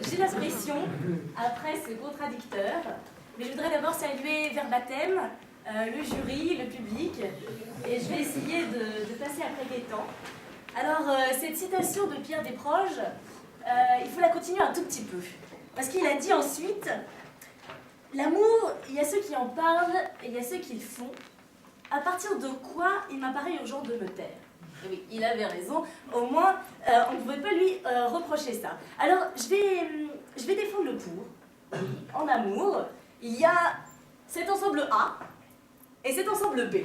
J'ai la pression, après c'est contradicteur, mais je voudrais d'abord saluer verbatim le jury, le public, et je vais essayer de passer après les temps. Alors, cette citation de Pierre Desproges, il faut la continuer un tout petit peu, parce qu'il a dit ensuite, l'amour, il y a ceux qui en parlent et il y a ceux qui le font, à partir de quoi il m'apparaît urgent de me taire. Et oui, il avait raison, au moins on ne pouvait pas lui reprocher ça. Alors je vais défendre le pour. En amour, il y a cet ensemble A et cet ensemble B.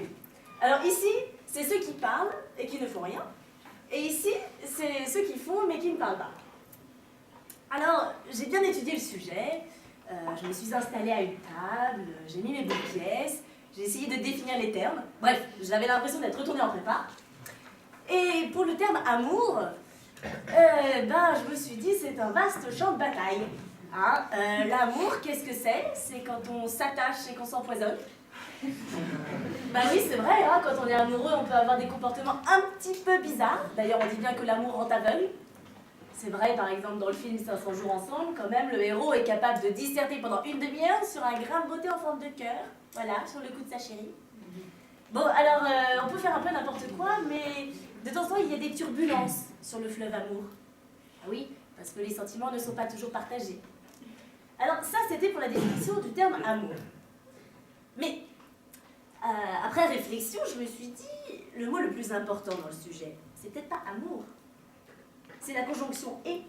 Alors ici, c'est ceux qui parlent et qui ne font rien. Et ici, c'est ceux qui font mais qui ne parlent pas. Alors, j'ai bien étudié le sujet, je me suis installée à une table, j'ai mis mes bouts de pièces, j'ai essayé de définir les termes. Bref, j'avais l'impression d'être retournée en prépa. Et pour le terme amour, je me suis dit c'est un vaste champ de bataille. Hein, l'amour, qu'est-ce que c'est? C'est quand on s'attache et qu'on s'empoisonne. Bah oui, c'est vrai, hein, quand on est amoureux, on peut avoir des comportements un petit peu bizarres. D'ailleurs, on dit bien que l'amour rend aveugle. C'est vrai, par exemple, dans le film 500 jours ensemble, quand même, le héros est capable de disserter pendant une demi-heure sur un grain de beauté en forme de cœur. Voilà, sur le cou de sa chérie. Bon, alors, on peut faire un peu n'importe quoi, mais de temps en temps, il y a des turbulences sur le fleuve amour. Ah oui, parce que les sentiments ne sont pas toujours partagés. Alors, ça, c'était pour la définition du terme amour. Mais, après réflexion, je me suis dit, le mot le plus important dans le sujet, c'est peut-être pas amour. C'est la conjonction « et ».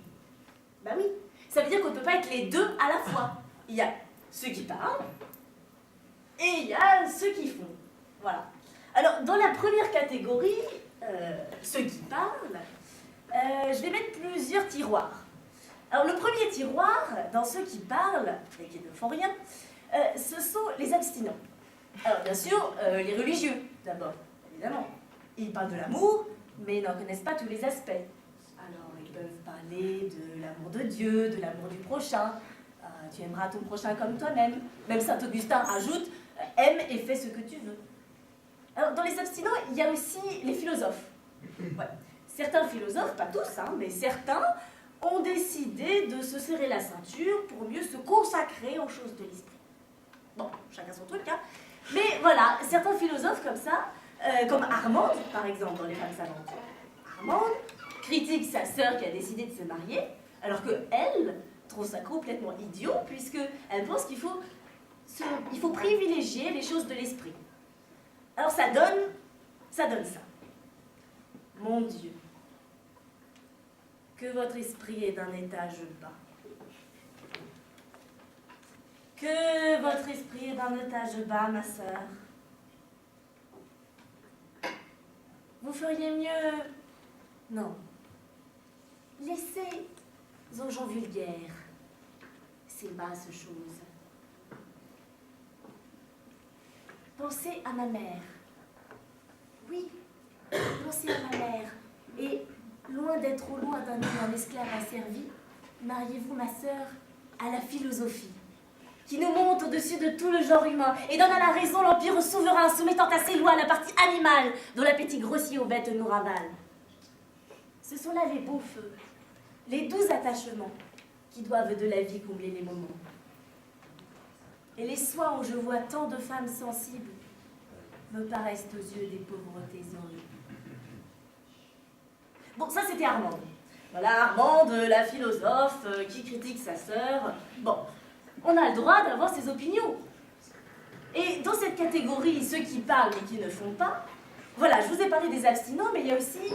Bah oui, ça veut dire qu'on ne peut pas être les deux à la fois. Il y a ceux qui parlent, et il y a ceux qui font. Voilà. Alors, dans la première catégorie, ceux qui parlent, je vais mettre plusieurs tiroirs. Alors, le premier tiroir, dans ceux qui parlent, et qui ne font rien, ce sont les abstinents. Alors, bien sûr, les religieux, d'abord, évidemment. Ils parlent de l'amour, mais ils n'en connaissent pas tous les aspects. Alors, ils peuvent parler de l'amour de Dieu, de l'amour du prochain. Tu aimeras ton prochain comme toi-même. Même Saint Augustin ajoute, aime et fais ce que tu veux. Alors, dans les abstinents, il y a aussi les philosophes. Ouais. Certains philosophes, pas tous, hein, mais certains, ont décidé de se serrer la ceinture pour mieux se consacrer aux choses de l'esprit. Bon, chacun son truc, hein. Mais voilà, certains philosophes comme ça, comme Armande, par exemple, dans Les Femmes savantes. Armande critique sa sœur qui a décidé de se marier, alors qu'elle trouve ça complètement idiot, puisqu'elle pense qu'il faut privilégier les choses de l'esprit. Alors ça donne ça. Mon Dieu, que votre esprit est d'un étage bas. Que votre esprit est d'un étage bas, ma sœur. Vous feriez mieux... Non. Laissez aux gens vulgaires ces basses choses. Pensez à ma mère. Oui, pensez à ma mère. Et loin d'être au loin d'un homme un esclave asservi, mariez-vous, ma sœur, à la philosophie, qui nous monte au-dessus de tout le genre humain et donne à la raison l'empire souverain, soumettant à ses lois la partie animale dont l'appétit grossier aux bêtes nous ravale. Ce sont là les beaux feux, les doux attachements qui doivent de la vie combler les moments. Et les soins où je vois tant de femmes sensibles me paraissent aux yeux des pauvretés horribles. Bon, ça c'était Armande. Voilà, Armande, la philosophe qui critique sa sœur. Bon, on a le droit d'avoir ses opinions. Et dans cette catégorie, ceux qui parlent mais qui ne font pas, voilà, je vous ai parlé des abstinents, mais il y a aussi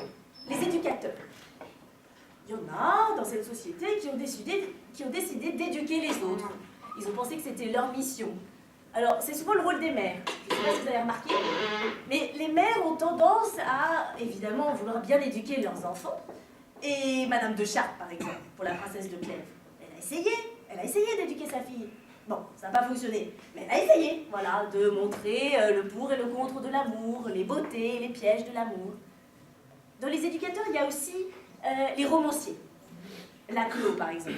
les éducateurs. Il y en a dans cette société qui ont décidé d'éduquer les autres. Ils ont pensé que c'était leur mission. Alors, c'est souvent le rôle des mères. Je ne sais pas si vous avez remarqué, mais les mères ont tendance à, évidemment, vouloir bien éduquer leurs enfants. Et Madame de Chartres, par exemple, pour la princesse de Clèves, elle a essayé d'éduquer sa fille. Bon, ça n'a pas fonctionné, mais elle a essayé, voilà, de montrer le pour et le contre de l'amour, les beautés, les pièges de l'amour. Dans les éducateurs, il y a aussi les romanciers. Laclos, par exemple.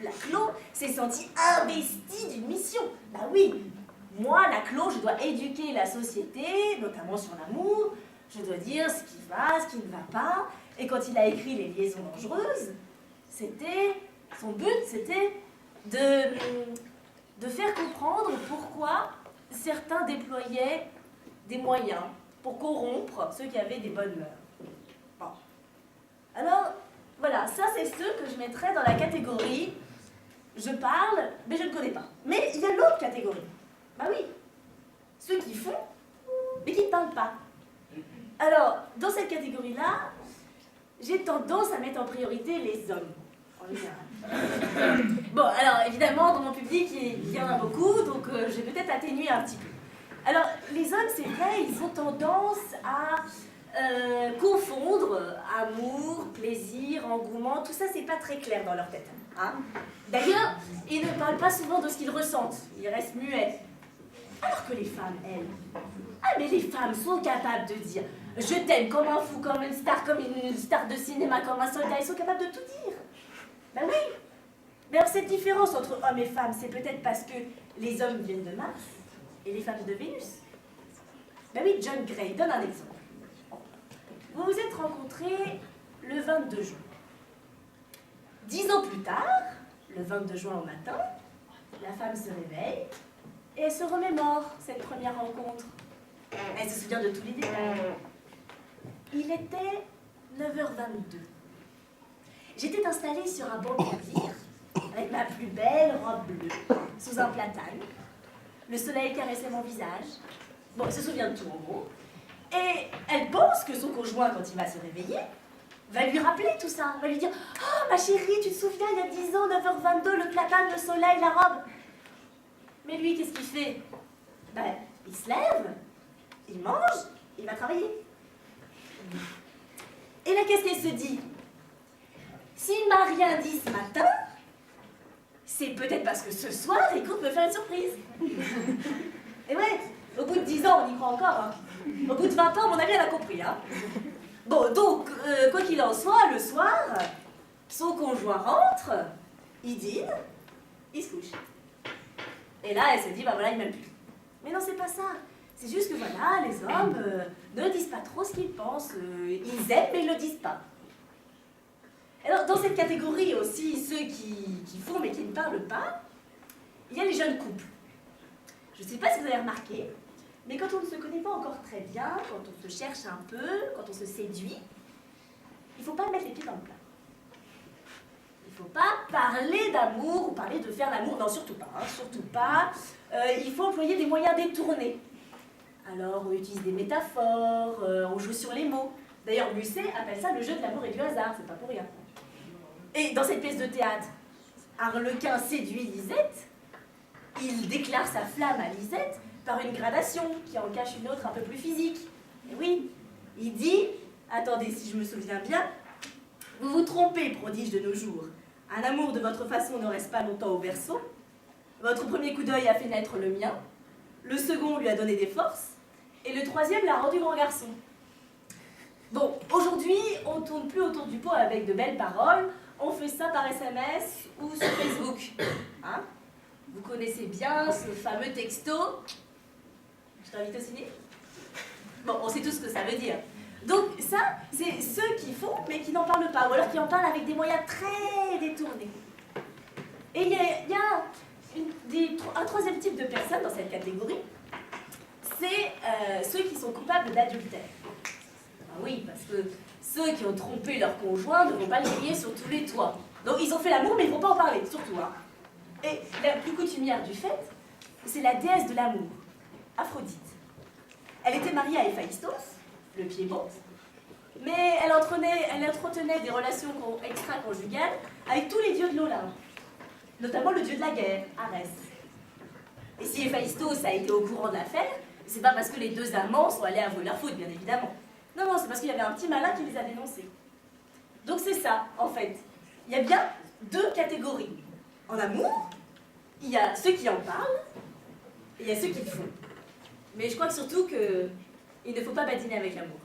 Laclos s'est senti investi d'une mission. Bah oui, moi, Laclos, je dois éduquer la société, notamment sur l'amour. Je dois dire ce qui va, ce qui ne va pas. Et quand il a écrit Les liaisons dangereuses, son but, c'était de faire comprendre pourquoi certains déployaient des moyens pour corrompre ceux qui avaient des bonnes mœurs. Bon. Alors, voilà, ça c'est ceux que je mettrais dans la catégorie « je parle, mais je ne connais pas ». Mais il y a l'autre catégorie. Bah oui, ceux qui font, mais qui ne parlent pas. Alors, dans cette catégorie-là, j'ai tendance à mettre en priorité les hommes, en général. Bon, alors évidemment, dans mon public, il y en a beaucoup, donc je vais peut-être atténuer un petit peu. Alors, les hommes, c'est vrai, ils ont tendance à confondre amour, plaisir, engouement, tout ça, c'est pas très clair dans leur tête. Hein. D'ailleurs, ils ne parlent pas souvent de ce qu'ils ressentent, ils restent muets. Alors que les femmes, elles, mais les femmes sont capables de dire « je t'aime comme un fou, comme une star de cinéma, comme un soldat », ils sont capables de tout dire. Ben oui. Mais alors cette différence entre hommes et femmes, c'est peut-être parce que les hommes viennent de Mars et les femmes de Vénus. Ben oui, John Gray donne un exemple. Vous vous êtes rencontrés le 22 juin. 10 ans plus tard, le 22 juin au matin, la femme se réveille et elle se remémore cette première rencontre. Elle se souvient de tous les détails. Il était 9h22. J'étais installée sur un banc de navire avec ma plus belle robe bleue, sous un platane. Le soleil caressait mon visage. Bon, elle se souvient de tout en gros. Et elle pense que son conjoint, quand il va se réveiller, va lui rappeler tout ça. Va lui dire « Oh, ma chérie, tu te souviens, il y a 10 ans, 9h22, le platane, le soleil, la robe ?» Mais lui, qu'est-ce qu'il fait? Ben, il se lève, il mange, il va travailler. Et là, qu'est-ce qu'elle se dit? S'il m'a rien dit ce matin, c'est peut-être parce que ce soir, il compte me faire une surprise. Et ouais, au bout de 10 ans, on y croit encore. Hein. Au bout de 20 ans, à mon avis, elle a compris. Hein. Bon, donc, quoi qu'il en soit, le soir, son conjoint rentre, il dîne, il se couche. Et là, elle se dit, bah voilà, il m'aime plus. Mais non, c'est pas ça. C'est juste que voilà, les hommes ne disent pas trop ce qu'ils pensent. Ils aiment, mais ils ne le disent pas. Alors, dans cette catégorie aussi, ceux qui font mais qui ne parlent pas, il y a les jeunes couples. Je ne sais pas si vous avez remarqué, mais quand on ne se connaît pas encore très bien, quand on se cherche un peu, quand on se séduit, il ne faut pas mettre les pieds dans le plat. Il ne faut pas parler d'amour ou parler de faire l'amour, non, surtout pas, hein, surtout pas. Il faut employer des moyens détournés. Alors, on utilise des métaphores, on joue sur les mots. D'ailleurs, Musset appelle ça le jeu de l'amour et du hasard, c'est pas pour rien. Et dans cette pièce de théâtre, Harlequin séduit Lisette, il déclare sa flamme à Lisette par une gradation qui en cache une autre un peu plus physique. Et oui, il dit, attendez si je me souviens bien, vous vous trompez, prodige de nos jours. Un amour de votre façon ne reste pas longtemps au berceau. Votre premier coup d'œil a fait naître le mien, le second lui a donné des forces, et le troisième l'a rendu grand garçon. Bon, aujourd'hui, on ne tourne plus autour du pot avec de belles paroles, on fait ça par SMS ou sur Facebook. Hein? Vous connaissez bien ce fameux texto. Je t'invite au ciné. Bon, on sait tous ce que ça veut dire. Donc ça, c'est ceux qui font mais qui n'en parlent pas, ou alors qui en parlent avec des moyens très détournés. Et il y a un troisième type de personnes dans cette catégorie, c'est ceux qui sont coupables d'adultère. Ah oui, parce que ceux qui ont trompé leur conjoint ne vont pas le crier sur tous les toits. Donc ils ont fait l'amour, mais ils ne vont pas en parler, surtout. Hein. Et la plus coutumière du fait, c'est la déesse de l'amour, Aphrodite. Elle était mariée à Héphaïstos, le pied-bon, mais elle entretenait des relations extra-conjugales avec tous les dieux de l'Olympe, notamment le dieu de la guerre, Arès. Et si Héphaïstos a été au courant de l'affaire, c'est pas parce que les deux amants sont allés avouer leur faute, bien évidemment. Non, non, c'est parce qu'il y avait un petit malin qui les a dénoncés. Donc c'est ça, en fait. Il y a bien deux catégories. En amour, il y a ceux qui en parlent, et il y a ceux qui le font. Mais je crois que surtout qu'il ne faut pas badiner avec l'amour.